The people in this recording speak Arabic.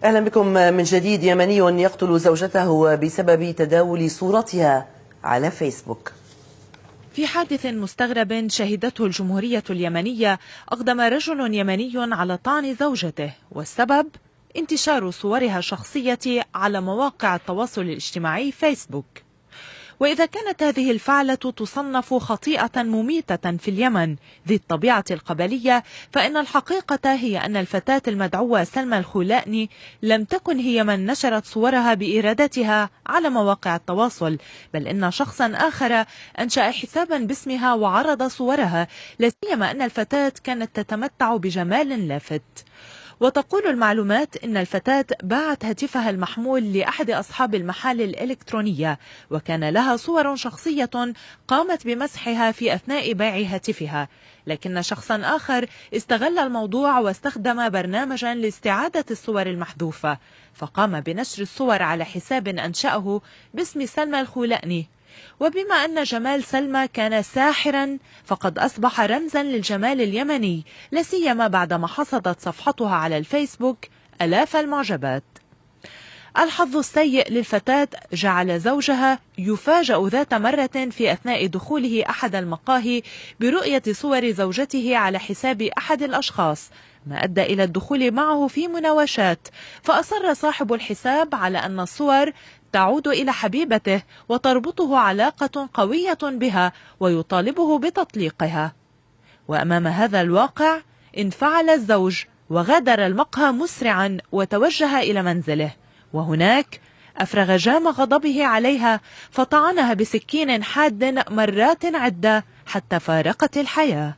أهلا بكم من جديد. يمني يقتل زوجته بسبب تداول صورتها على فيسبوك. في حادث مستغرب شهدته الجمهورية اليمنية، أقدم رجل يمني على طعن زوجته، والسبب انتشار صورها الشخصية على مواقع التواصل الاجتماعي فيسبوك. وإذا كانت هذه الفعلة تصنف خطيئة مميتة في اليمن ذي الطبيعة القبلية، فإن الحقيقة هي أن الفتاة المدعوة سلمى الخولأني لم تكن هي من نشرت صورها بإرادتها على مواقع التواصل، بل إن شخصا آخر أنشأ حسابا باسمها وعرض صورها، لا سيما أن الفتاة كانت تتمتع بجمال لافت. وتقول المعلومات إن الفتاة باعت هاتفها المحمول لأحد أصحاب المحال الإلكترونية، وكان لها صور شخصية قامت بمسحها في أثناء بيع هاتفها، لكن شخصا آخر استغل الموضوع واستخدم برنامجا لاستعادة الصور المحذوفة، فقام بنشر الصور على حساب أنشأه باسم سلمى الخولأني. وبما أن جمال سلمى كان ساحرا، فقد أصبح رمزا للجمال اليمني، لاسيما بعدما حصدت صفحتها على الفيسبوك آلاف المعجبات. الحظ السيء للفتاة جعل زوجها يفاجأ ذات مرة في أثناء دخوله أحد المقاهي برؤية صور زوجته على حساب أحد الأشخاص، ما أدى إلى الدخول معه في مناوشات، فأصر صاحب الحساب على أن الصور تعود إلى حبيبته وتربطه علاقة قوية بها ويطالبه بتطليقها. وأمام هذا الواقع انفعل الزوج وغادر المقهى مسرعا وتوجه إلى منزله، وهناك أفرغ جام غضبه عليها فطعنها بسكين حاد مرات عدة حتى فارقت الحياة.